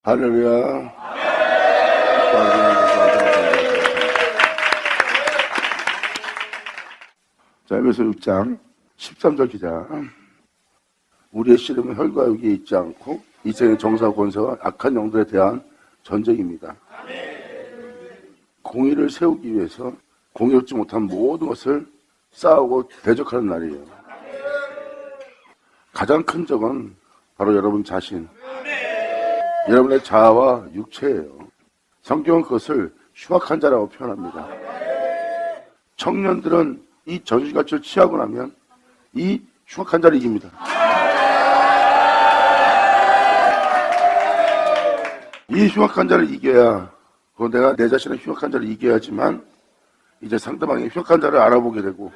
할렐루야. 자, 에베소 6장 13절 기자. 우리의 씨름은 혈과 육에 있지 않고 이생의 정사 권세와 악한 영들에 대한 전쟁입니다. 공의를 세우기 위해서 공의롭지 못한 모든 것을 싸우고 대적하는 날이에요. 가장 큰 적은 바로 여러분 자신, 여러분의 자아와 육체예요. 성경은 그것을 흉악한 자라고 표현합니다. 청년들은 이 전신가치를 취하고 나면 이 흉악한 자를 이깁니다. 이 흉악한 자를 이겨야, 내가 내 자신의 흉악한 자를 이겨야지만 이제 상대방의 흉악한 자를 알아보게 되고,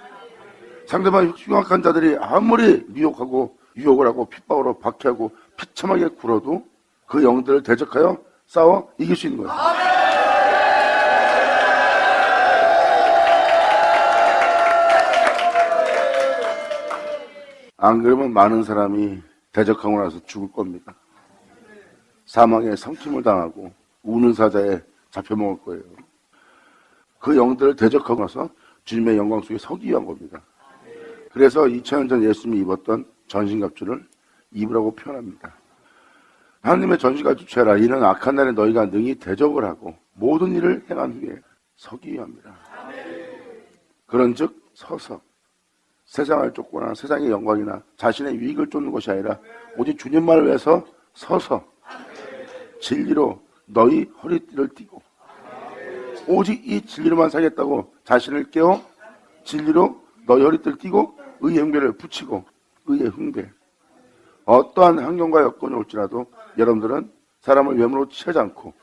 상대방의 흉악한 자들이 아무리 미혹하고 유혹을 하고 핍박으로 박해하고 비참하게 굴어도 그 영들을 대적하여 싸워 이길 수 있는 거예요. 안 그러면 많은 사람이 대적하고 나서 죽을 겁니다. 사망에 삼킴을 당하고 우는 사자에 잡혀먹을 거예요. 그 영들을 대적하고 나서 주님의 영광 속에 서기 위한 겁니다. 그래서 2000년 전 예수님이 입었던 전신갑주를 입으라고 표현합니다. 하나님의 전신갑주 취하라. 이는 악한 날에 너희가 능히 대적을 하고 모든 일을 행한 후에 서기 위함이라. 그런즉 서서 세상을 쫓거나 세상의 영광이나 자신의 유익을 쫓는 것이 아니라 오직 주님만을 위해서 서서 진리로 너희 허리띠를 띠고, 오직 이 진리로만 살겠다고 자신을 깨워 진리로 너희 허리띠를 띠고 의의 흉배를 붙이고, 의의 흉배, 어떠한 환경과 여건이 올지라도 여러분들은 사람을 외모로 취하지 않고,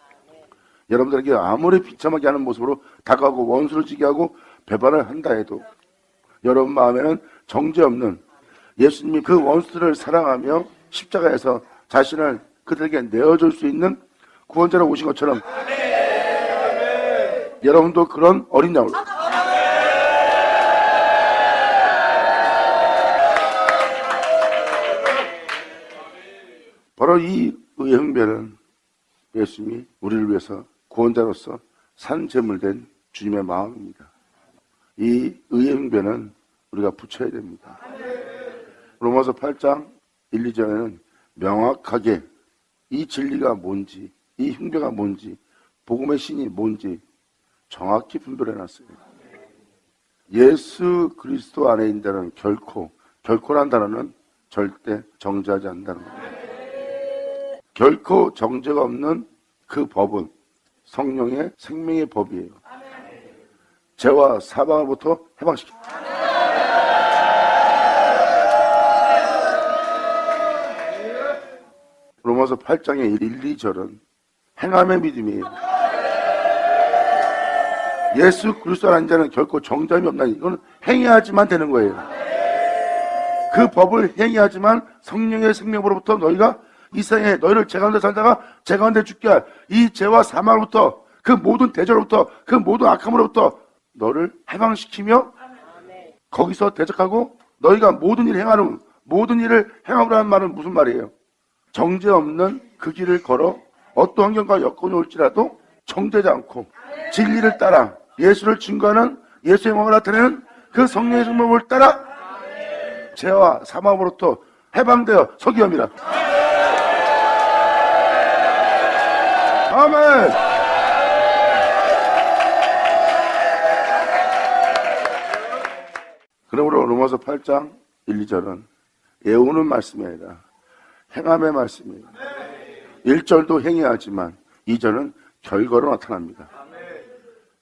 여러분들에게 아무리 비참하게 하는 모습으로 다가오고 원수를 지게 하고 배반을 한다 해도 여러분 마음에는 정죄 없는 예수님이 그 원수들을 사랑하며 십자가에서 자신을 그들에게 내어줄 수 있는 구원자로 오신 것처럼 여러분도 그런 어린 양으로 바로 이 의의 흉배는 예수님이 우리를 위해서 구원자로서 산 제물된 주님의 마음입니다. 이 의의 흉배는 우리가 붙여야 됩니다. 로마서 8장 1, 2절에는 명확하게 이 진리가 뭔지, 이 흉배가 뭔지, 복음의 신이 뭔지 정확히 분별해놨어요. 예수 그리스도 안에 있는 자는 결코란 단어는 절대 정죄하지 않는다는 겁니다. 결코 정죄가 없는 그 법은 성령의 생명의 법이에요. 죄와 사망으로부터 해방시킵니다. 로마서 8장의 1, 2절은 행함의 믿음이에요. 예수 그리스도 안에 자는 결코 정죄함이 없나니, 이건 행해야지만 되는 거예요. 그 법을 행해야지만 성령의 생명으로부터 너희가 이 세상에 너희를 죄 가운데 살다가 죄 가운데 죽게 할 이 죄와 사망으로부터, 그 모든 대적으로부터, 그 모든 악함으로부터 너를 해방시키며 거기서 대적하고 너희가 모든 일을 행하는, 모든 일을 행하라는 말은 무슨 말이에요? 정죄 없는 그 길을 걸어 어떤 환경과 여건이 올지라도 정죄지 않고 진리를 따라 예수를 증거하는, 예수의 영광을 나타내는 그 성령의 생명을 따라 죄와 사망으로부터 해방되어 서기 위함이라. 아멘. 그러므로 로마서 8장 1, 2절은 애우는 말씀이 아니라 행함의 말씀이에요. 1절도 행해야지만 2절은 결과로 나타납니다.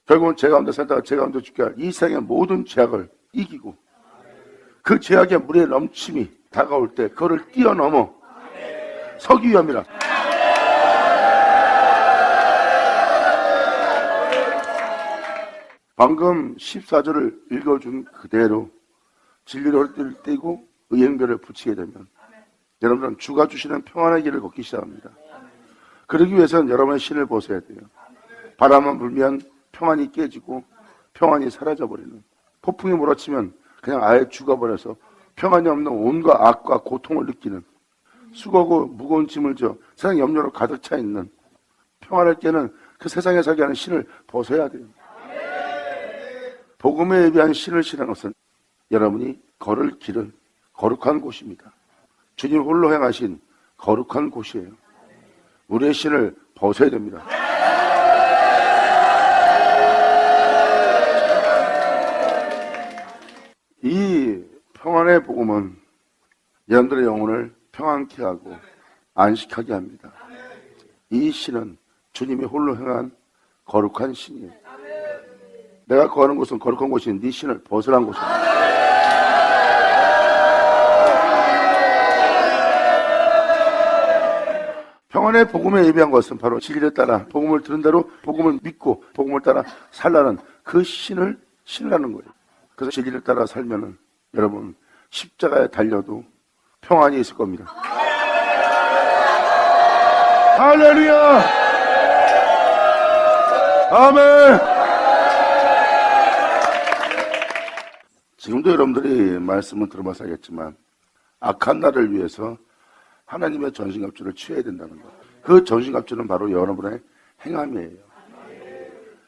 결국은 죄 가운데 살다가 죄 가운데 죽게 할 이 세상의 모든 죄악을 이기고 그 죄악의 물의 넘침이 다가올 때 그거를 뛰어넘어 서기 위함이라. 방금 14절을 읽어준 그대로 진리로 허리띠를 떼고 의의 흉배를 붙이게 되면 여러분들은 주가 주시는 평안의 길을 걷기 시작합니다. 그러기 위해서는 여러분의 신을 벗어야 돼요. 바람만 불면 평안이 깨지고 평안이 사라져버리는, 폭풍이 몰아치면 그냥 아예 죽어버려서 평안이 없는 온갖 악과 고통을 느끼는 수고하고 무거운 짐을 져 세상 염려로 가득 차 있는 평안할 때는 그 세상에 살게 하는 신을 벗어야 돼요. 복음에 예비한 신을 신하는 것은 여러분이 걸을 길은 거룩한 곳입니다. 주님 홀로 행하신 거룩한 곳이에요. 우리의 신을 벗어야 됩니다. 이 평안의 복음은 여러분들의 영혼을 평안케 하고 안식하게 합니다. 이 신은 주님이 홀로 행한 거룩한 신이에요. 내가 거하는 곳은 거룩한 곳이 네 신을 벗어난 곳입니다. 평안의 복음에 예비한 것은 바로 진리를 따라 복음을 들은 대로 복음을 믿고 복음을 따라 살라는 그 신을 신으라는 거예요. 그래서 진리를 따라 살면은 여러분 십자가에 달려도 평안이 있을 겁니다. 할렐루야! 아멘! 지금도 여러분들이 말씀을 들어봐서 알겠지만 악한 날을 위해서 하나님의 전신갑주를 취해야 된다는 것. 그 전신갑주는 바로 여러분의 행함이에요.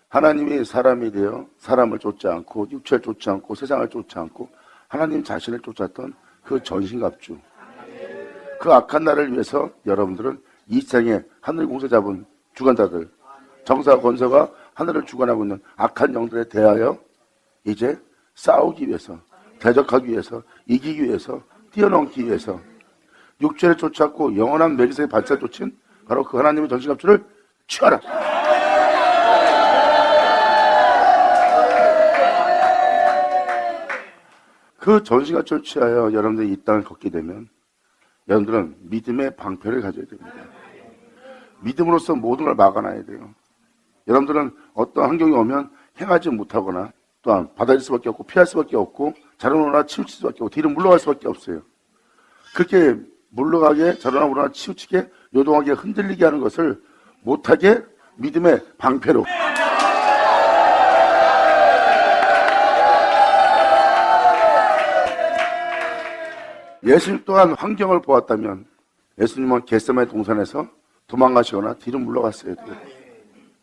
하나님이 사람이 되어 사람을 쫓지 않고 육체를 쫓지 않고 세상을 쫓지 않고 하나님 자신을 쫓았던 그 전신갑주. 그 악한 날을 위해서 여러분들은 이 세상에 하늘 공세 잡은 주관자들, 정사 권세가 하늘을 주관하고 있는 악한 영들에 대하여 이제 싸우기 위해서, 대적하기 위해서, 이기기 위해서, 뛰어넘기 위해서 육체를 쫓았고 영원한 멜기세의 발사를 쫓은 바로 그 하나님의 전신갑주를 취하라. 그 전신갑주를 취하여 여러분들이 이 땅을 걷게 되면 여러분들은 믿음의 방패를 가져야 됩니다. 믿음으로써 모든 걸 막아놔야 돼요. 여러분들은 어떤 환경이 오면 행하지 못하거나 또한 받아들일 수밖에 없고 피할 수밖에 없고 자라오거나 치우칠 수밖에 없고 뒤로 물러갈 수밖에 없어요. 그렇게 물러가게 자라오거나 치우치게 요동하게 흔들리게 하는 것을 못하게 믿음의 방패로 예수님 또한 환경을 보았다면 예수님은 겟세마네 동산에서 도망가시거나 뒤로 물러갔어야 돼요.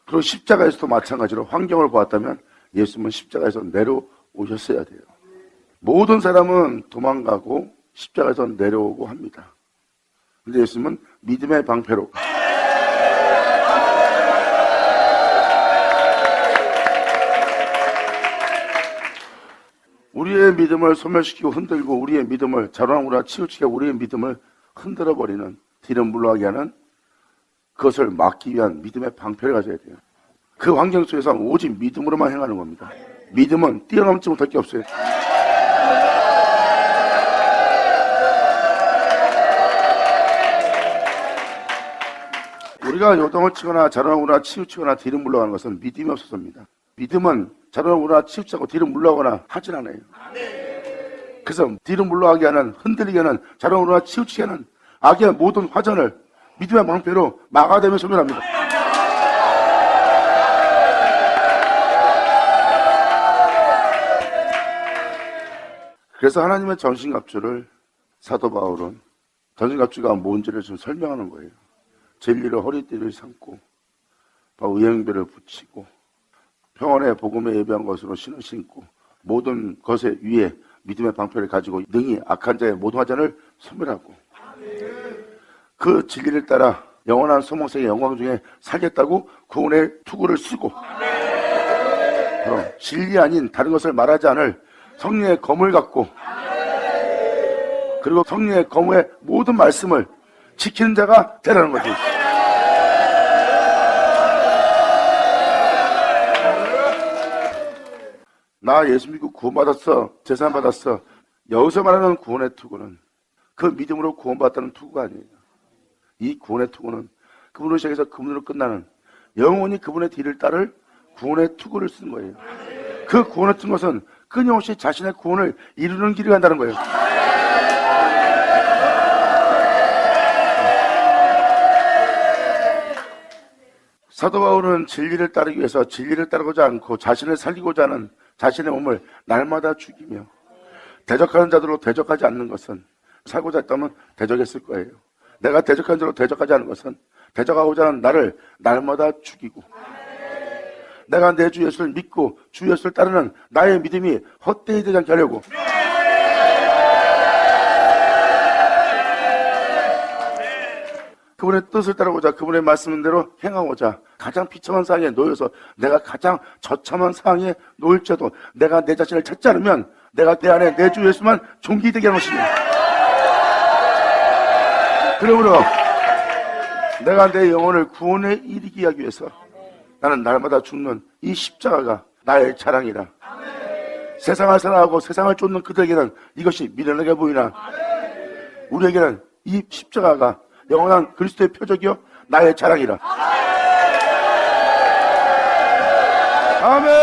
그리고 십자가에서도 마찬가지로 환경을 보았다면 예수님은 십자가에서 내려오셨어야 돼요. 모든 사람은 도망가고 십자가에서 내려오고 합니다. 그런데 예수님은 믿음의 방패로 우리의 믿음을 소멸시키고 흔들고 우리의 믿음을 자랑으로 치우치게 우리의 믿음을 흔들어버리는 뒤로 물러가게 하는 그것을 막기 위한 믿음의 방패를 가져야 돼요. 그 환경 속에서 오직 믿음으로만 행하는 겁니다. 믿음은 뛰어넘지 못할 게 없어요. 우리가 요동을 치거나 자랑하거나 치우치거나 뒤로 물러가는 것은 믿음이 없어서입니다. 믿음은 자랑하거나 치우치고 뒤로 물러가거나 하진 않아요. 그래서 뒤로 물러가게 하는 흔들리게 하는 자랑하거나 치우치게 하는 악의 모든 화전을 믿음의 방패로 막아대며 소멸합니다. 그래서 하나님의 전신갑주를 사도 바울은 전신갑주가 뭔지를 좀 설명하는 거예요. 진리로 허리띠를 삼고 의형배를 붙이고 평안의 복음에 예배한 것으로 신을 신고 모든 것의 위에 믿음의 방패를 가지고 능히 악한 자의 모든 화전을 소멸하고 그 진리를 따라 영원한 소망성의 영광 중에 살겠다고 구원의 투구를 쓰고 그럼 진리 아닌 다른 것을 말하지 않을 성령의 검을 갖고 그리고 성령의 검의 모든 말씀을 지키는 자가 되라는 거죠. 나 예수 믿고 구원받았어, 제사받았어. 여기서 말하는 구원의 투구는 그 믿음으로 구원받았다는 투구가 아니에요. 이 구원의 투구는 그분으로 시작해서 그분으로 끝나는 영원히 그분의 뒤를 따를 구원의 투구를 쓰는 거예요. 그 구원을 쓴 것은 끊임없이 자신의 구원을 이루는 길을 간다는 거예요. 사도 바울은 진리를 따르기 위해서 진리를 따르고자 않고 자신을 살리고자 하는 자신의 몸을 날마다 죽이며 대적하는 자들로 대적하지 않는 것은 살고자 했다면 대적했을 거예요. 내가 대적한 대로 대적하지 않은 것은 대적하고자 하는 나를 날마다 죽이고 내가 내 주 예수를 믿고 주 예수를 따르는 나의 믿음이 헛되이 되지 않게 하려고 그분의 뜻을 따르고자 그분의 말씀대로 행하고자 가장 비참한 상황에 놓여서 내가 가장 처참한 상황에 놓일지라도 내가 내 자신을 찾지 않으면 내가 내 안에 내 주 예수만 존귀되게 하는 것입니다. 그러므로 내가 내 영혼을 구원에 이르게 하기 위해서 나는 날마다 죽는 이 십자가가 나의 자랑이라. 세상을 사랑하고 세상을 쫓는 그들에게는 이것이 미련하게 보이나 우리에게는 이 십자가가 영원한 그리스도의 표적이요 나의 자랑이라. 아멘.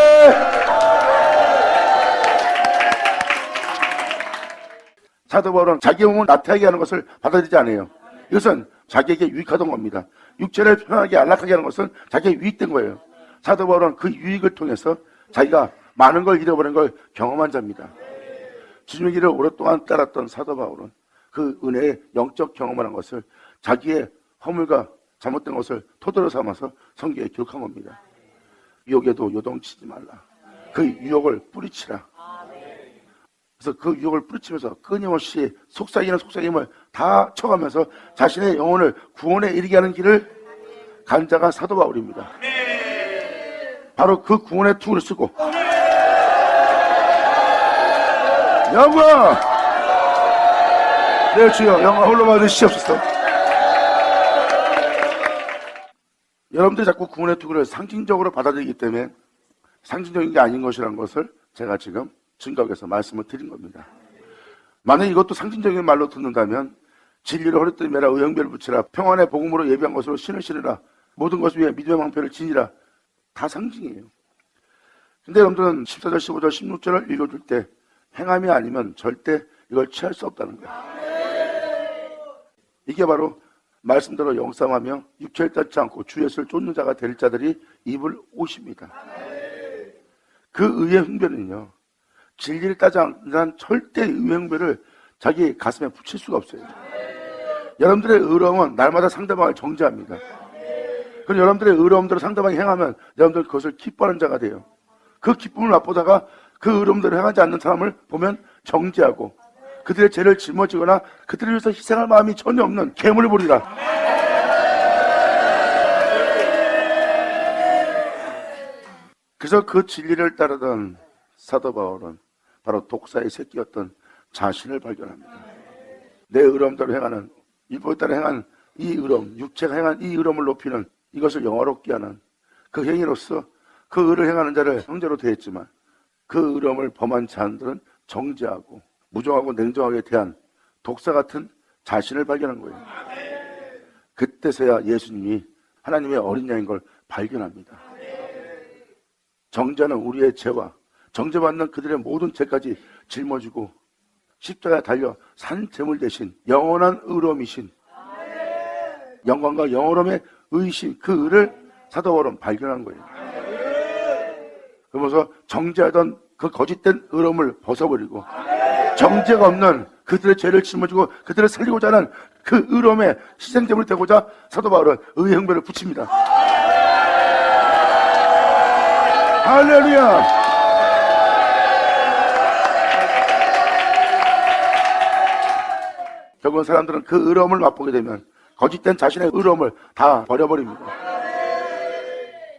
사도 바울은 자기 몸을 나태하게 하는 것을 받아들이지 않아요. 이것은 자기에게 유익하던 겁니다. 육체를 편하게 안락하게 하는 것은 자기에게 유익된 거예요. 사도 바울은 그 유익을 통해서 자기가 많은 걸 잃어버린 걸 경험한 자입니다. 주님의 길을 오랫동안 따랐던 사도 바울은 그 은혜의 영적 경험을 한 것을 자기의 허물과 잘못된 것을 토대로 삼아서 성경에 기록한 겁니다. 유혹에도 요동치지 말라. 그 유혹을 뿌리치라. 그래서 그 유혹을 뿌리치면서 끊임없이 속삭임을 다 쳐가면서 자신의 영혼을 구원에 이르게 하는 길을 간 자가 사도 바울입니다. 바로 그 구원의 투구를 쓰고 영광! 내 주여 영광 홀로 받으시옵소서. 여러분들이 자꾸 구원의 투구를 상징적으로 받아들이기 때문에 상징적인 게 아닌 것이라는 것을 제가 지금 증거하기 위해서 말씀을 드린 겁니다. 만약 이것도 상징적인 말로 듣는다면 진리를 허리띠에 매라 의형별을 붙이라 평안의 복음으로 예비한 것으로 신을 신으라 모든 것을 위해 믿음의 방패를 지니라 다 상징이에요. 근데 여러분들은 14절, 15절, 16절을 읽어줄 때 행함이 아니면 절대 이걸 취할 수 없다는 거예요. 이게 바로 말씀대로 영삼하며 육체를 따지 않고 주 예수를 쫓는 자가 될 자들이 입을 옷입니다. 그 의의 흥별은요 진리를 따지 않는 절대 의의 흥별을 자기 가슴에 붙일 수가 없어요. 여러분들의 의로움은 날마다 상대방을 정죄합니다. 그럼 여러분들의 의로움대로 상대방이 행하면 여러분들 그것을 기뻐하는 자가 돼요. 그 기쁨을 맛보다가 그 의로움대로 행하지 않는 사람을 보면 정죄하고 그들의 죄를 짊어지거나 그들을 위해서 희생할 마음이 전혀 없는 괴물을 보리라. 그래서 그 진리를 따르던 사도 바울은 바로 독사의 새끼였던 자신을 발견합니다. 내 의로움대로 행하는 율법에 따라 행한 이 의로움, 육체가 행한 이 의로움을 높이는 이것을 영화롭게 하는 그 행위로서 그 의를 행하는 자를 형제로 대했지만 그 의로움을 범한 자들은 정죄하고 무정하고 냉정하게 대한 독사 같은 자신을 발견한 거예요. 그때서야 예수님이 하나님의 어린 양인 걸 발견합니다. 정죄는 우리의 죄와 정죄받는 그들의 모든 죄까지 짊어지고 십자가에 달려 산 제물 대신 영원한 의로움이신 영광과 영원함의 의신 그 의를 사도 바울은 발견한 거예요. 그러면서 정죄하던 그 거짓된 의로움을 벗어버리고 정죄가 없는 그들의 죄를 짊어지고 그들을 살리고자 하는 그 의로움의 희생제물이 되고자 사도 바울은 의의 형벌을 붙입니다. 할렐루야! 결국은 사람들은 그 의로움을 맛보게 되면 거짓된 자신의 의로움을 다 버려버립니다.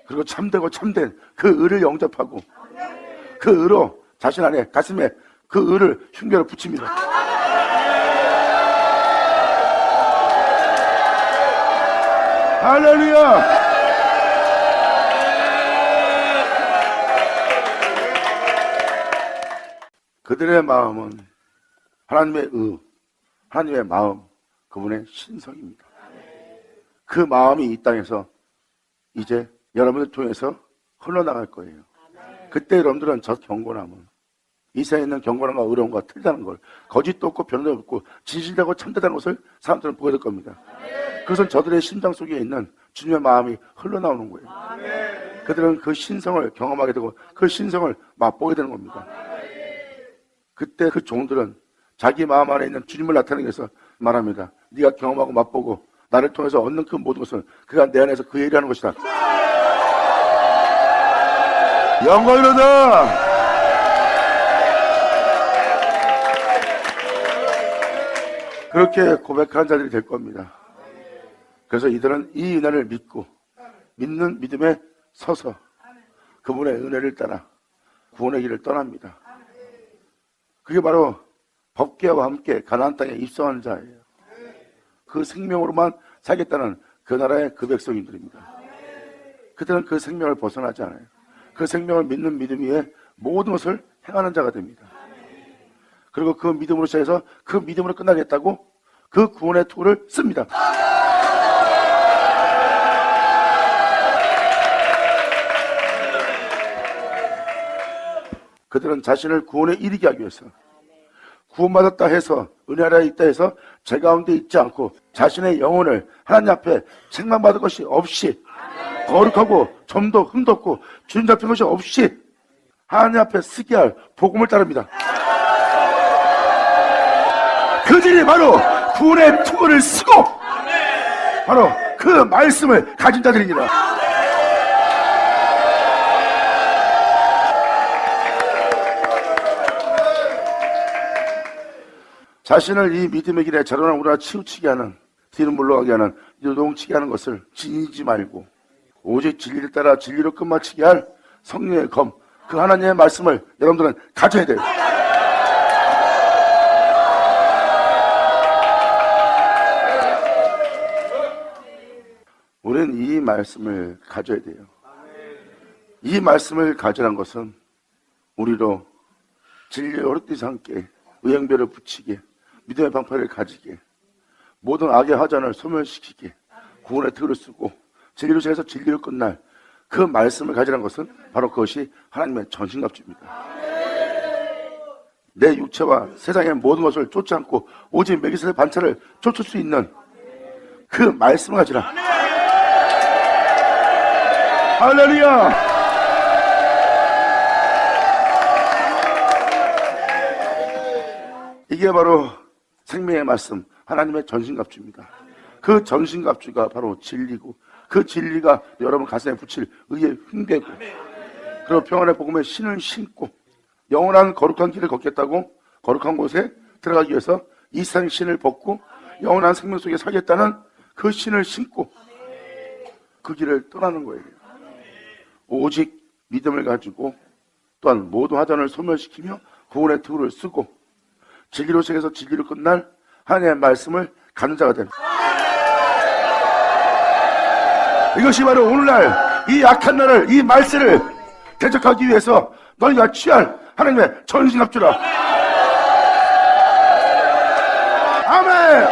그리고 참되고 참된 그 의를 영접하고 그 의로 자신 안에 가슴에 그 의를 흉결을 붙입니다. 할렐루야! 그들의 마음은 하나님의 의, 하나님의 마음, 그분의 신성입니다. 그 마음이 이 땅에서 이제 여러분을 통해서 흘러나갈 거예요. 그때 여러분들은 저 경건함은 이 세상에 있는 경건함과 의로움과 틀리다는 걸, 거짓도 없고 변화도 없고 진실되고 참되다는 것을 사람들은 보게 될 겁니다. 그것은 저들의 심장 속에 있는 주님의 마음이 흘러나오는 거예요. 그들은 그 신성을 경험하게 되고 그 신성을 맛보게 되는 겁니다. 그때 그 종들은 자기 마음 안에 있는 주님을 나타내기 위해서 말합니다. 네가 경험하고 맛보고 나를 통해서 얻는 그 모든 것은 그가 내 안에서 그 일을 하는 것이다. 영광이로다. 그렇게 고백하는 자들이 될 겁니다. 그래서 이들은 이 은혜를 믿고 믿는 믿음에 서서 그분의 은혜를 따라 구원의 길을 떠납니다. 그게 바로 법궤와 함께 가나안 땅에 입성하는 자예요. 그 생명으로만 살겠다는 그 나라의 그 백성들입니다. 그들은 그 생명을 벗어나지 않아요. 그 생명을 믿는 믿음 위에 모든 것을 행하는 자가 됩니다. 그리고 그 믿음으로 시작해서 그 믿음으로 끝나겠다고 그 구원의 투구를 씁니다. 그들은 자신을 구원에 이르게 하기 위해서 구원받았다 해서 은혜 아래 있다 해서 죄 가운데 있지 않고 자신의 영혼을 하나님 앞에 책망받을 것이 없이 거룩하고 점도 흠도 없고 주인 잡힌 것이 없이 하나님 앞에 쓰게 할 복음을 따릅니다. 그들이 바로 구원의 투구를 쓰고 바로 그 말씀을 가진 자들입니다. 자신을 이 믿음의 길에 자라나 우리가 치우치게 하는, 뒤로 물러가게 하는, 요동치게 하는 것을 지니지 말고 오직 진리를 따라 진리로 끝마치게 할 성령의 검, 그 하나님의 말씀을 여러분들은 가져야 돼요. 우리는 이 말씀을 가져야 돼요. 이 말씀을 가져란 것은 우리로 진리의 어릇되지 않게 의형별을 붙이게 믿음의 방패를 가지게 모든 악의 화전을 소멸시키게 구원의 틀을 쓰고 진리로 시작해서 진리로 끝날 그 말씀을 가지란 것은 바로 그것이 하나님의 전신갑주입니다. 내 육체와 세상의 모든 것을 쫓지 않고 오직 메기스의 반차를 쫓을 수 있는 그 말씀을 가지라. 할렐루야. 이게 바로 생명의 말씀, 하나님의 전신갑주입니다. 그 전신갑주가 바로 진리고 그 진리가 여러분 가슴에 붙일 의의 흉배고 그리고 평안의 복음의 신을 신고 영원한 거룩한 길을 걷겠다고 거룩한 곳에 들어가기 위해서 이 세상 신을 벗고 영원한 생명 속에 살겠다는 그 신을 신고 그 길을 떠나는 거예요. 오직 믿음을 가지고 또한 모든 화전을 소멸시키며 구원의 투구를 쓰고 진리로 시작해서 진리로 끝날 하나님의 말씀을 가는 자가 됩니다. 이것이 바로 오늘날 이 악한 나를, 이 말세를 대적하기 위해서 너희가 취할 하나님의 전신갑주라. 아멘.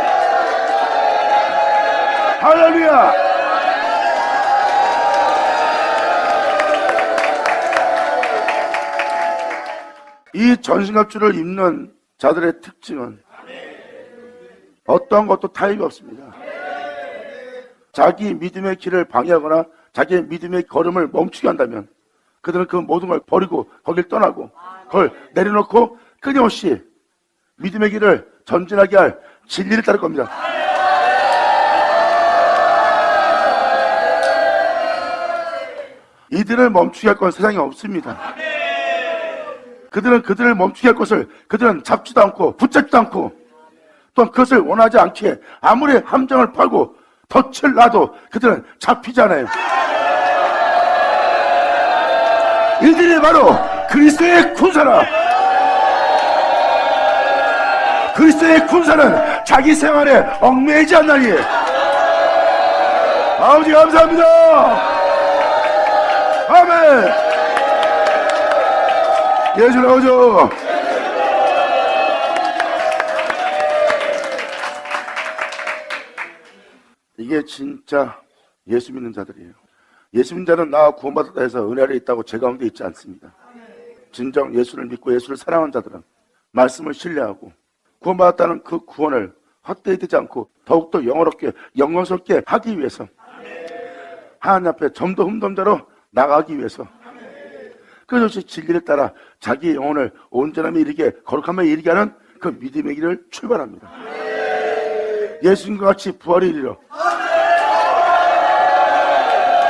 할렐루야. 이 전신갑주를 입는 자들의 특징은 어떠한 것도 타협이 없습니다. 자기 믿음의 길을 방해하거나 자기의 믿음의 걸음을 멈추게 한다면 그들은 그 모든 걸 버리고 거길 떠나고 그걸 내려놓고 끊임없이 믿음의 길을 전진하게 할 진리를 따를 겁니다. 이들을 멈추게 할 건 세상에 없습니다. 그들은 그들을 멈추게 할 것을 그들은 잡지도 않고 붙잡지도 않고 또한 그것을 원하지 않기에 아무리 함정을 팔고 덫을 놔도 그들은 잡히지 않아요. 이들이 바로 그리스도의 군사라. 그리스도의 군사는 자기 생활에 얽매이지 않나니. 아버지 감사합니다. 아멘. 예수 나오죠. 이게 진짜 예수 믿는 자들이에요. 예수 믿는 자는 나 구원받았다 해서 은혜 아래 있다고 제 가운데 있지 않습니다. 진정 예수를 믿고 예수를 사랑하는 자들은 말씀을 신뢰하고 구원받았다는 그 구원을 헛되이 되지 않고 더욱더 영어롭게 영광스럽게 하기 위해서 하나님 앞에 점도 흠도 없는 자로 나가기 위해서 그것이 진리를 따라 자기의 영혼을 온전함에 이르게 거룩함에 이르게 하는 그 믿음의 길을 출발합니다. 예수님과 같이 부활이 이르러.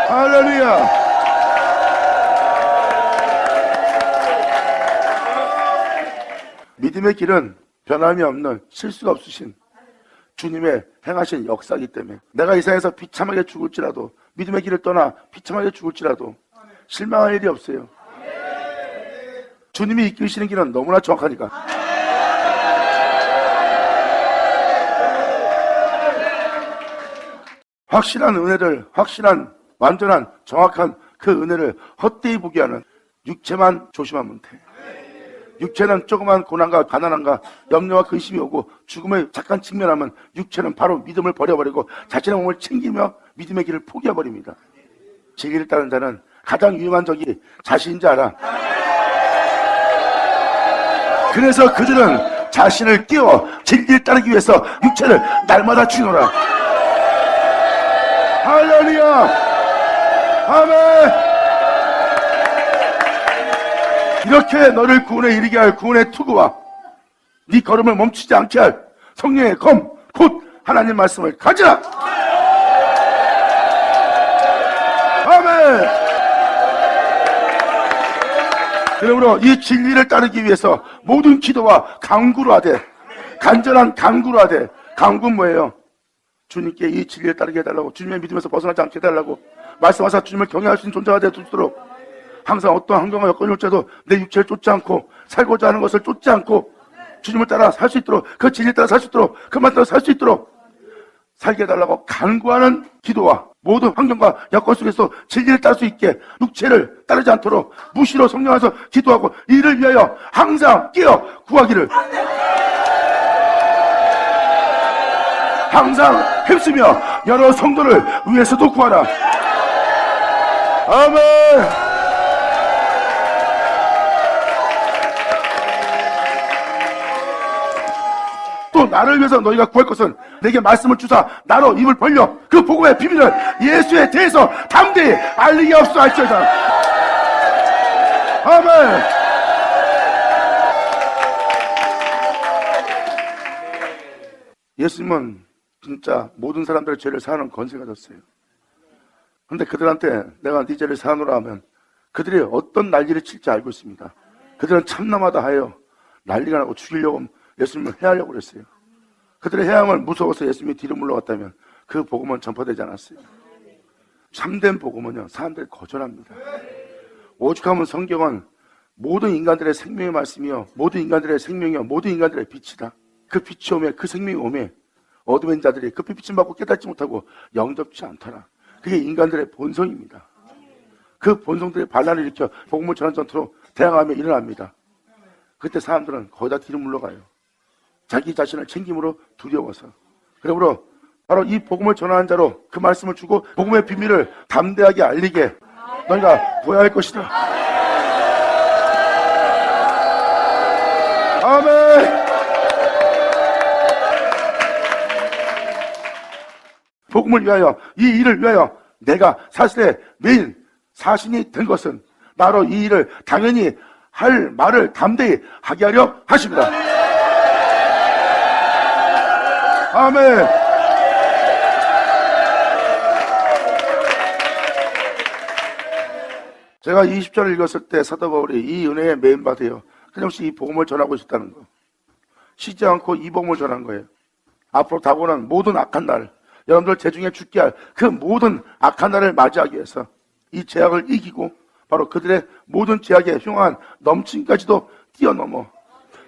할렐루야. 믿음의 길은 변함이 없는 실수가 없으신 주님의 행하신 역사이기 때문에 내가 이 세상에서 비참하게 죽을지라도, 믿음의 길을 떠나 비참하게 죽을지라도 실망할 일이 없어요. 주님이 이끄시는 길은 너무나 정확하니까. 확실한 은혜를, 확실한 완전한 정확한 그 은혜를 헛되이 보게 하는 육체만 조심하면 돼. 육체는 조그만 고난과 가난함과 염려와 근심이 오고 죽음에 잠깐 직면하면 육체는 바로 믿음을 버려버리고 자신의 몸을 챙기며 믿음의 길을 포기해버립니다. 진리를 따르는 자는 가장 위험한 적이 자신인 줄 알아. 그래서 그들은 자신을 깨워 진리를 따르기 위해서 육체를 날마다 죽이노라. 할렐루야. 아멘. 이렇게 너를 구원에 이르게 할 구원의 투구와 네 걸음을 멈추지 않게 할 성령의 검, 곧 하나님 말씀을 가지라. 아멘. 그러므로 이 진리를 따르기 위해서 모든 기도와 간구로 하되, 간절한 간구로 하되, 간구는 뭐예요? 주님께 이 진리를 따르게 해달라고, 주님의 믿음에서 벗어나지 않게 해달라고, 말씀하사 주님을 경외할 수 있는 존재가 되도록 항상 어떠한 환경과 여건이 올지라도 내 육체를 쫓지 않고, 살고자 하는 것을 쫓지 않고 주님을 따라 살 수 있도록, 그 진리를 따라 살 수 있도록, 그 말 따라 살 수 있도록 살게 해달라고 간구하는 기도와 모든 환경과 여건 속에서 진리를 따를 수 있게 육체를 따르지 않도록 무시로 성령 안에서 기도하고 이를 위하여 항상 깨어 구하기를, 항상 힘쓰며 여러 성도를 위해서도 구하라. 아멘. 또 나를 위해서 너희가 구할 것은 내게 말씀을 주사 나로 입을 벌려 그 복음의 비밀을 예수에 대해서 담대히 알리게 없어 할지어다. 아멘. 예수님은 진짜 모든 사람들의 죄를 사하는 권세가 졌어요. 그런데 그들한테 내가 네 죄를 사하노라 하면 그들이 어떤 난리를 칠지 알고 있습니다. 그들은 참남하다 하여 난리가 나고 죽이려고 예수님을 해하려고 그랬어요. 그들의 해함을 무서워서 예수님이 뒤로 물러갔다면 그 복음은 전파되지 않았어요. 참된 복음은요, 사람들이 거절합니다. 오죽하면 성경은 모든 인간들의 생명의 말씀이요, 모든 인간들의 생명이요, 모든 인간들의 빛이다. 그 빛이 오매, 그 생명이 오매 어둠인 자들이 그 빛을 받고 깨닫지 못하고 영접지 않더라. 그게 인간들의 본성입니다. 그 본성들의 반란을 일으켜 복음을 전한 전투로 대항하며 일어납니다. 그때 사람들은 거의 다 뒤로 물러가요. 자기 자신을 챙김으로 두려워서. 그러므로 바로 이 복음을 전하는 자로 그 말씀을 주고 복음의 비밀을 담대하게 알리게 너희가 보여야 할 것이다. 아멘. 복음을 위하여, 이 일을 위하여 내가 사실의 메인 사신이 된 것은 나로 이 일을 당연히 할 말을 담대히 하게 하려 하십니다. 아멘. 제가 20절을 읽었을 때 사도 바울이 이 은혜에 매인받아요. 끊임없이 이 복음을 전하고 있었다는 거. 쉬지 않고 이 복음을 전한 거예요. 앞으로 다가오는 모든 악한 날, 여러분들 재중에 죽게 할 그 모든 악한 날을 맞이하기 위해서 이 죄악을 이기고 바로 그들의 모든 죄악에 흉한 넘침까지도 뛰어넘어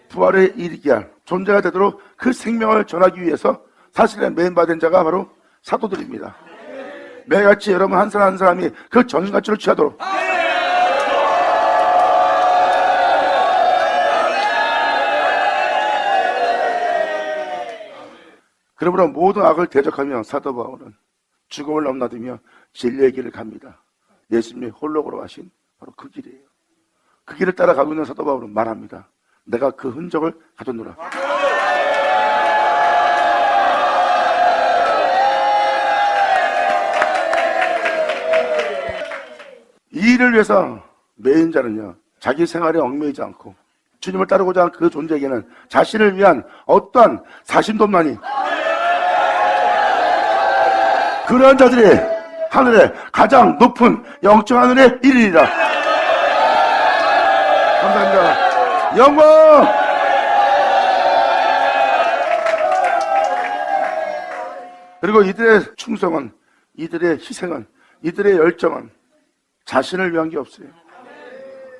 부활에 이르게 할 존재가 되도록 그 생명을 전하기 위해서 사실에 매인받은 자가 바로 사도들입니다. 매일같이 여러분 한 사람 한 사람이 그 정신가치를 취하도록 그러므로 모든 악을 대적하며 사도 바울은 죽음을 넘나들며 진리의 길을 갑니다. 예수님이 홀로 걸어가신 바로 그 길이에요. 그 길을 따라가고 있는 사도 바울은 말합니다. 내가 그 흔적을 가졌노라. 이 일을 위해서 매인 자는요, 자기 생활에 얽매이지 않고 주님을 따르고자 하는 그 존재에게는 자신을 위한 어떠한 사심도 없나니 그러한 자들이 하늘에 가장 높은 영적 하늘에 이르리라. 감사합니다. 영광. 그리고 이들의 충성은, 이들의 희생은, 이들의 열정은 자신을 위한 게 없어요.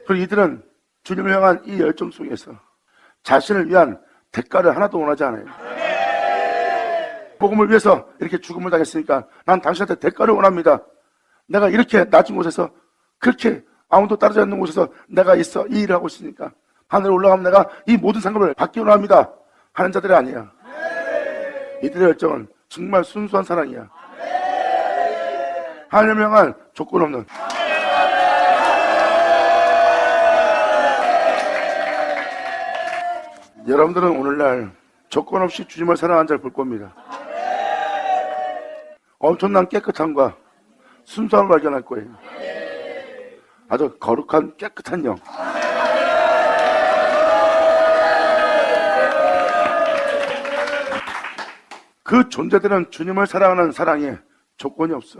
그리고 이들은 주님을 향한 이 열정 속에서 자신을 위한 대가를 하나도 원하지 않아요. 복음을 위해서 이렇게 죽음을 당했으니까 난 당신한테 대가를 원합니다. 내가 이렇게 낮은 곳에서, 그렇게 아무도 따르지 않는 곳에서 내가 있어 이 일을 하고 있으니까 하늘에 올라가면 내가 이 모든 상급을 받기 원합니다 하는 자들이 아니야. 이들의 열정은 정말 순수한 사랑이야. 하나님을 향한 조건 없는. 여러분들은 오늘날 조건 없이 주님을 사랑하는 자를 볼 겁니다. 엄청난 깨끗함과 순수함을 발견할 거예요. 아주 거룩한 깨끗한 영. 그 존재들은 주님을 사랑하는 사랑에 조건이 없어.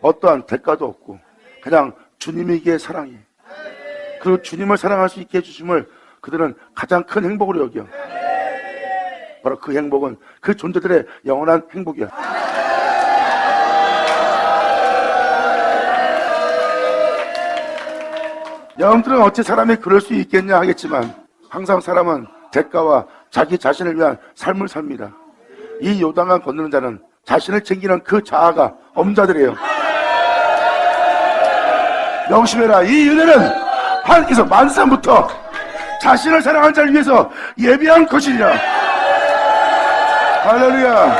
어떠한 대가도 없고 그냥 주님이기에 사랑해. 그리고 주님을 사랑할 수 있게 해주심을 그들은 가장 큰 행복으로 여겨. 바로 그 행복은 그 존재들의 영원한 행복이야. 여러분들은 어찌 사람이 그럴 수 있겠냐 하겠지만 항상 사람은 대가와 자기 자신을 위한 삶을 삽니다. 이 요단강 건너는 자는 자신을 챙기는 그 자아가 없는 자들이에요. 명심해라. 이 은혜는 하나님께서 만세부터 자신을 사랑하는 자를 위해서 예비한 것이니라. 할렐루야.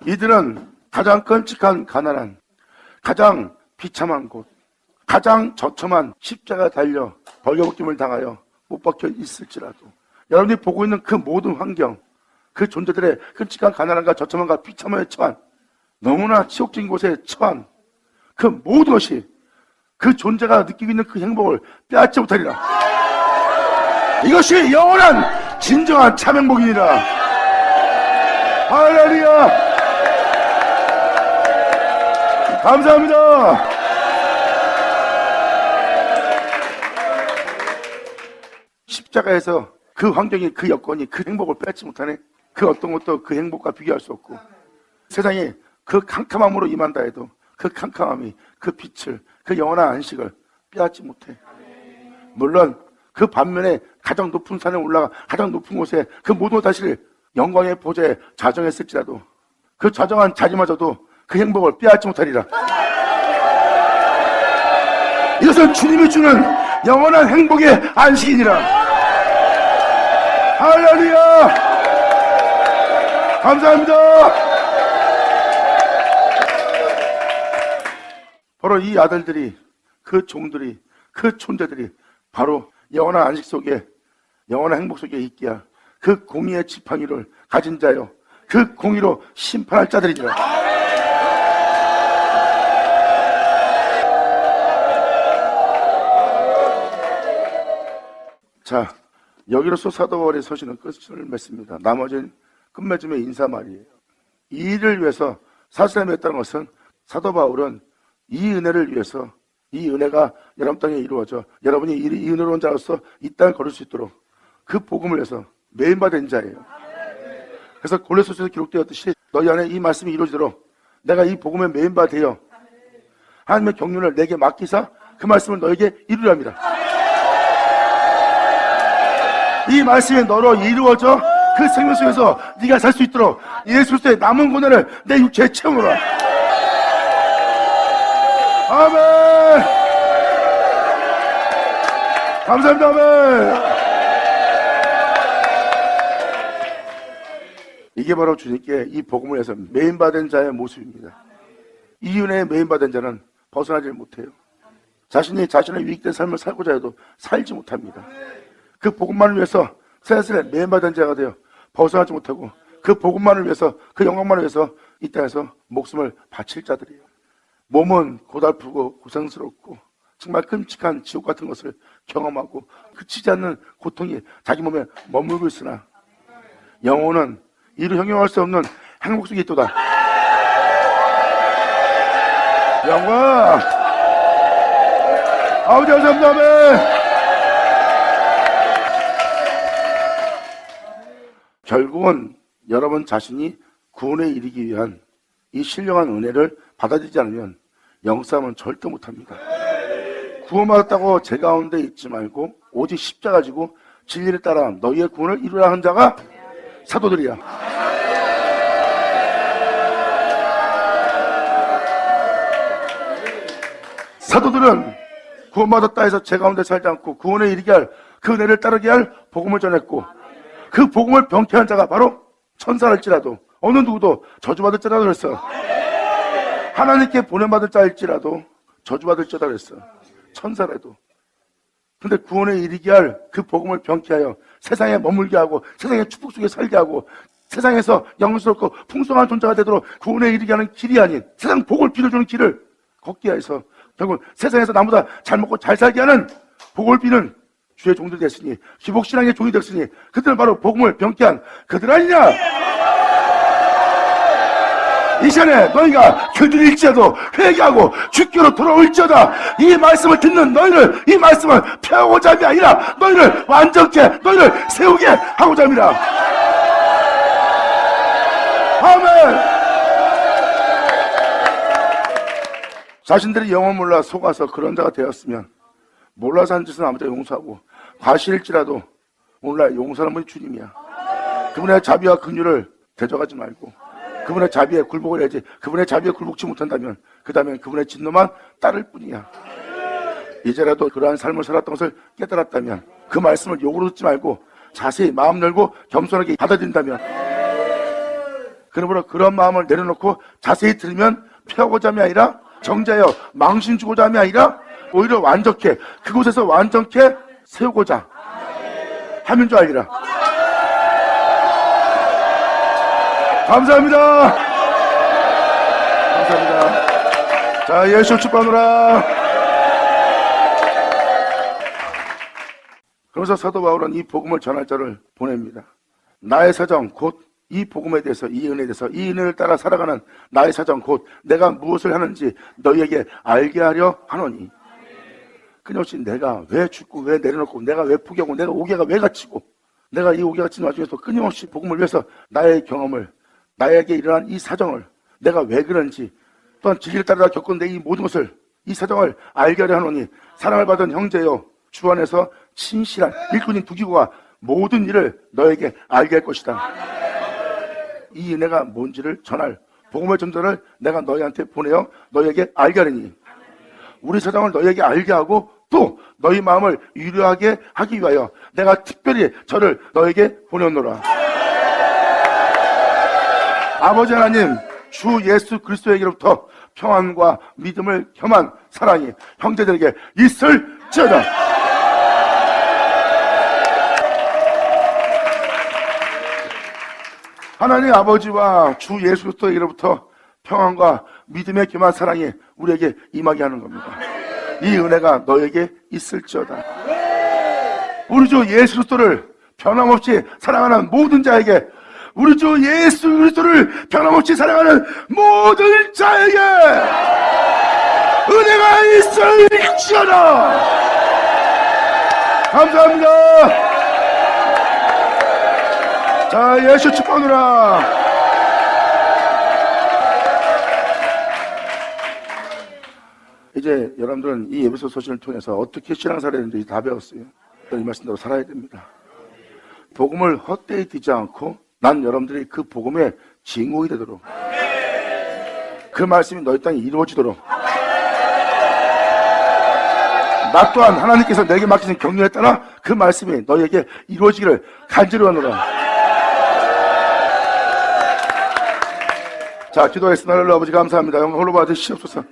이들은 가장 끔찍한 가난한, 가장 비참한 곳, 가장 처참한 십자가에 달려 벌거벗김을 당하여 못 박혀 있을지라도 여러분들이 보고 있는 그 모든 환경, 그 존재들의 끔찍한 가난함과 처참함과 비참함에 처한, 너무나 치욕적인 곳에 처한 그 모든 것이 그 존재가 느끼고 있는 그 행복을 빼앗지 못하리라. 이것이 영원한 진정한 참 행복이니라. 할렐루야. 감사합니다. 십자가에서 그 환경이, 그 여건이 그 행복을 빼앗지 못하네. 그 어떤 것도 그 행복과 비교할 수 없고, 세상에 그 캄캄함으로 임한다 해도 그 캄캄함이 그 빛을, 그 영원한 안식을 빼앗지 못해. 물론 그 반면에 가장 높은 산에 올라가 가장 높은 곳에 그 모든 다시를 영광의 보좌에 좌정했을지라도 그 좌정한 자리마저도 그 행복을 빼앗지 못하리라. 이것은 주님이 주는 영원한 행복의 안식이니라. 할렐루야. 감사합니다. 바로 이 아들들이, 그 종들이, 그 존재들이 바로 영원한 안식 속에, 영원한 행복 속에 있기야 그 공의의 지팡이를 가진 자요, 그 공의로 심판할 자들이니라. 자, 여기로서 사도 바울의 서신은 끝을 맺습니다. 나머지는 끝맺음의 인사말이에요. 이 일을 위해서 사슬에 맺었다는 것은 사도 바울은 이 은혜를 위해서, 이 은혜가 여러분 땅에 이루어져 여러분이 이 은혜로운 자로서 이 땅을 걸을 수 있도록 그 복음을 위해서 매임받은 자예요. 그래서 골로새서에 기록되었듯이 너희 안에 이 말씀이 이루어지도록 내가 이 복음에 매임받아 하나님의 경륜을 내게 맡기사 그 말씀을 너에게 이루랍니다. 이 말씀이 너로 이루어져 그 생명 속에서 네가 살 수 있도록 예수 그리스도의 남은 고난을 내 육체에 채우노라. 아멘. 감사합니다. 아멘. 이게 바로 주님께 이 복음을 위해서 매임받은 자의 모습입니다. 이 은혜에 매임받은 자는 벗어나지 못해요. 자신이 자신의 유익된 삶을 살고자 해도 살지 못합니다. 그 복음만을 위해서 세상에 매임받은 자가 되어 벗어나지 못하고 그 복음만을 위해서, 그 영광만을 위해서 이 땅에서 목숨을 바칠 자들이에요. 몸은 고달프고 고생스럽고 정말 끔찍한 지옥 같은 것을 경험하고 그치지 않는 고통이 자기 몸에 머물고 있으나 영혼은 이루 형용할 수 없는 행복 속에 있도다. 영광. 아버지 감사합니다. 아멘. 결국은 여러분 자신이 구원에 이르기 위한 이 신령한 은혜를 받아들이지 않으면 영싸움은 절대 못합니다. 구원받았다고 제 가운데 있지 말고 오직 십자가 지고 진리를 따라 너희의 구원을 이루라 한 자가 사도들이야. 사도들은 구원받았다 해서 제 가운데 살지 않고 구원에 이르게 할 그 은혜를 따르게 할 복음을 전했고, 그 복음을 병쾌한 자가 바로 천사랄지라도 어느 누구도 저주받을지라도 그랬어. 하나님께 보내받을 자일지라도 저주받을지라도 그랬어. 천사라도. 근데 구원에 이르게 할 그 복음을 병쾌하여 세상에 머물게 하고 세상의 축복 속에 살게 하고 세상에서 영광스럽고 풍성한 존재가 되도록 구원에 이르게 하는 길이 아닌 세상 복을 빌어주는 길을 걷게 해서 결국 세상에서 나보다 잘 먹고 잘 살게 하는 복을 비는 주의 종들이 됐으니, 기복신앙의 종이 됐으니 그들은 바로 복음을 병쾌한 그들 아니냐. 이 시간에 너희가 그들일지라도 회개하고 주께로 돌아올지어다. 이 말씀을 듣는 너희를, 이 말씀을 펴고자 함이 아니라 너희를 완전케, 너희를 세우게 하고자 함이라. 아멘. 자신들이 영을 몰라 속아서 그런 자가 되었으면 몰라서 한 짓은 아무도 용서하고, 과실일지라도 오늘날 용서하는 분이 주님이야. 그분의 자비와 긍휼을 대적하지 말고 그분의 자비에 굴복을 해야지. 그분의 자비에 굴복치 못한다면 그 다음엔 그분의 진노만 따를 뿐이야. 이제라도 그러한 삶을 살았던 것을 깨달았다면 그 말씀을 욕으로 듣지 말고 자세히 마음 열고 겸손하게 받아들인다면, 그러므로 그런 마음을 내려놓고 자세히 들으면 펴고자 함이 아니라 정죄하여 망신 주고자 함이 아니라 오히려 완전케, 그곳에서 완전케 세우고자 함인 줄 알리라. 감사합니다. 감사합니다. 자, 예수 축복하노라. 그러면서 사도 바울은 이 복음을 전할 자를 보냅니다. 나의 사정 곧 이 복음에 대해서, 이 은혜에 대해서, 이 은혜를 따라 살아가는 나의 사정 곧 내가 무엇을 하는지 너희에게 알게 하려 하노니, 끊임없이 내가 왜 죽고 왜 내려놓고 내가 왜 포기하고 내가 옥에가 왜 갇히고 내가 이 옥에 갇힌 와중에서 끊임없이 복음을 위해서 나의 경험을, 나에게 일어난 이 사정을, 내가 왜 그런지, 또한 진리를 따라 겪은 내 이 모든 것을, 이 사정을 알게 하려 하노니 사랑을 받은 형제여 주 안에서 신실한 일꾼인 두기고가 모든 일을 너에게 알게 할 것이다. 이 은혜가 뭔지를 전할 복음의 전도를 내가 너희한테 보내어 너희에게 알게 하리니, 우리 사정을 너희에게 알게 하고 또 너희 마음을 유료하게 하기 위하여 내가 특별히 저를 너에게 보내노라. 아버지 하나님, 주 예수 그리스도에게로부터 평안과 믿음을 겸한 사랑이 형제들에게 있을지어다. 하나님 아버지와 주 예수 그리스도에게로부터 평안과 믿음에 겸한 사랑이 우리에게 임하게 하는 겁니다. 이 은혜가 너에게 있을지어다. 우리 주 예수 그리스도를 변함없이 사랑하는 모든 자에게, 우리 주 예수 그리스도를 변함없이 사랑하는 모든 자에게 은혜가 있을지어다. 감사합니다. 자, 예수 축복하노라. 이제 여러분들은 이 에베소 서신을 통해서 어떻게 신앙생활을 해야 되는지 다 배웠어요. 이 말씀대로 살아야 됩니다. 복음을 헛되이 듣지 않고 난 여러분들이 그 복음의 진공이 되도록, 그 말씀이 너희 땅에 이루어지도록, 나 또한 하나님께서 내게 맡기신 경륜에 따라 그 말씀이 너희에게 이루어지기를 간절히 원하노라. 자, 기도하겠습니다. 하나님 아버지 감사합니다. 영광 홀로 받으시옵소서.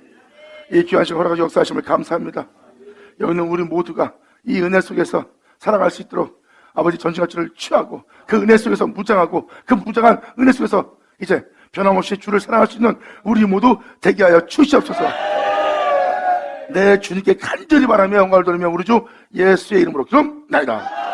이 귀한 시간 허락하시 역사하심을 감사합니다. 여기 있는 우리 모두가 이 은혜 속에서 살아갈 수 있도록 아버지 전신가치를 취하고 그 은혜 속에서 무장하고 그 무장한 은혜 속에서 이제 변함없이 주를 사랑할 수 있는 우리 모두 되게 하여 주시옵소서. 내 주님께 간절히 바라며 영광을 돌리며 우리 주 예수의 이름으로 기도합나이다.